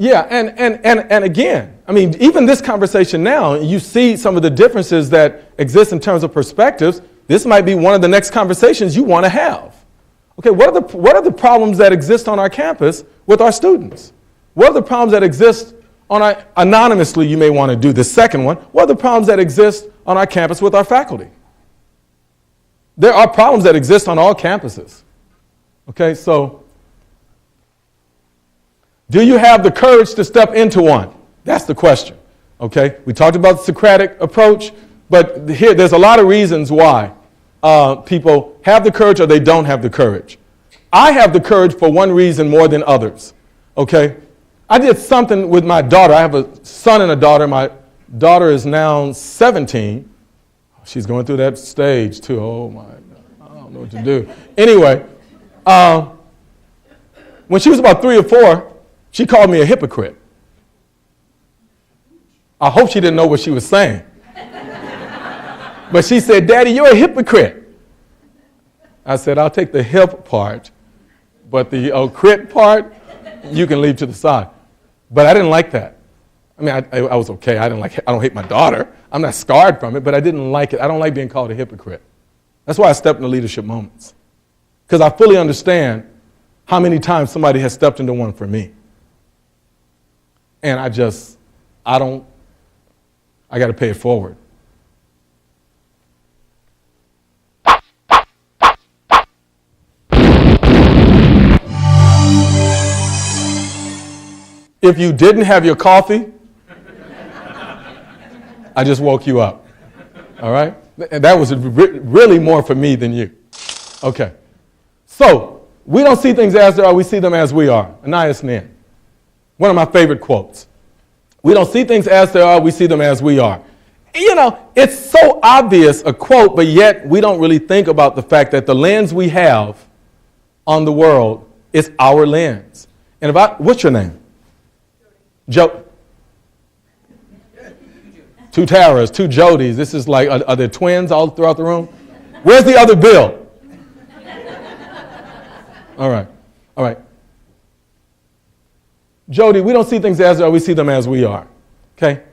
Yeah, and again, I mean, even this conversation now, you see some of the differences that exist in terms of perspectives. This might be one of the next conversations you want to have. Okay, what are the problems that exist on our campus with our students? What are the problems that exist anonymously, you may want to do the second one. What are the problems that exist on our campus with our faculty? There are problems that exist on all campuses. Okay, so do you have the courage to step into one? That's the question. Okay, we talked about the Socratic approach, but here there's a lot of reasons why people have the courage or they don't have the courage. I have the courage for one reason more than others. Okay, I did something with my daughter. I have a son and a daughter. My daughter is now 17. She's going through that stage too. Oh my God, I don't know what to do. Anyway, when she was about 3 or 4, she called me a hypocrite. I hope she didn't know what she was saying. But she said, "Daddy, you're a hypocrite." I said, "I'll take the hip part, but the crit part, you can leave to the side." But I didn't like that. I mean, I was okay. I don't hate my daughter. I'm not scarred from it, but I didn't like it. I don't like being called a hypocrite. That's why I stepped into leadership moments. Because I fully understand how many times somebody has stepped into one for me. And I got to pay it forward. If you didn't have your coffee, I just woke you up. All right? And that was really more for me than you. Okay. So, we don't see things as they are, we see them as we are. Anais Nin. One of my favorite quotes. We don't see things as they are, we see them as we are. You know, it's so obvious a quote, but yet we don't really think about the fact that the lens we have on the world is our lens. And what's your name? Joe. 2 Taras, 2 Jodys. This is like, are there twins all throughout the room? Where's the other Bill? All right. Jody, we don't see things as they are, we see them as we are. Okay?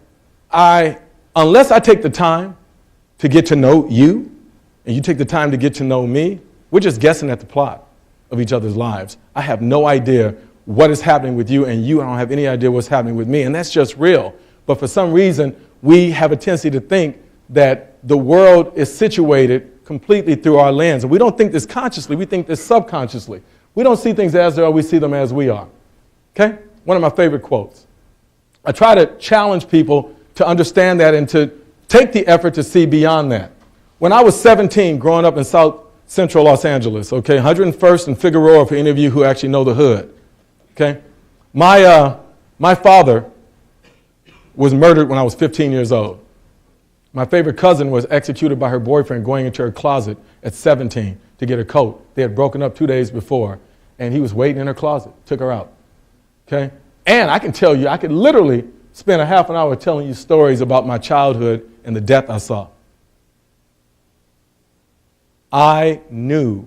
Unless I take the time to get to know you, and you take the time to get to know me, we're just guessing at the plot of each other's lives. I have no idea what is happening with you, and you don't have any idea what's happening with me, and that's just real. But for some reason, we have a tendency to think that the world is situated completely through our lens. And we don't think this consciously, we think this subconsciously. We don't see things as they are, we see them as we are. Okay? One of my favorite quotes. I try to challenge people to understand that and to take the effort to see beyond that. When I was 17, growing up in South Central Los Angeles, okay, 101st and Figueroa for any of you who actually know the hood. Okay, my father was murdered when I was 15 years old. My favorite cousin was executed by her boyfriend going into her closet at 17 to get her coat. They had broken up 2 days before, and he was waiting in her closet, took her out. Okay, and I can tell you, I could literally spend a half an hour telling you stories about my childhood and the death I saw. I knew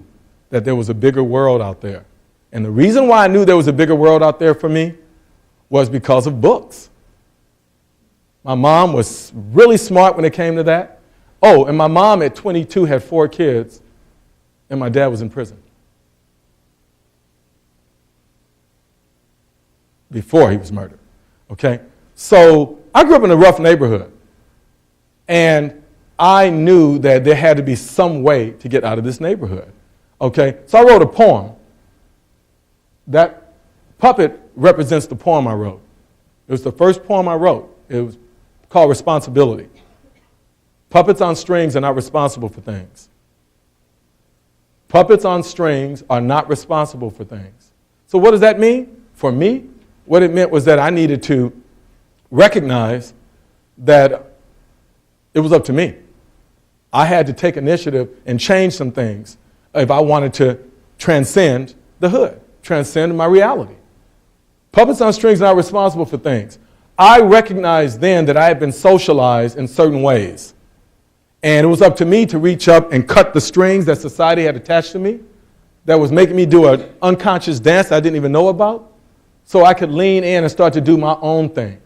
that there was a bigger world out there. And the reason why I knew there was a bigger world out there for me was because of books. My mom was really smart when it came to that. Oh, and my mom at 22 had 4 kids, and my dad was in prison. Before he was murdered, okay? So I grew up in a rough neighborhood, and I knew that there had to be some way to get out of this neighborhood, okay? So I wrote a poem. That puppet represents the poem I wrote. It was the first poem I wrote. It was called Responsibility. Puppets on strings are not responsible for things. Puppets on strings are not responsible for things. So what does that mean? For me, what it meant was that I needed to recognize that it was up to me. I had to take initiative and change some things if I wanted to transcend the hood, transcend my reality. Puppets on strings are not responsible for things. I recognized then that I had been socialized in certain ways. And it was up to me to reach up and cut the strings that society had attached to me that was making me do an unconscious dance I didn't even know about, so I could lean in and start to do my own thing.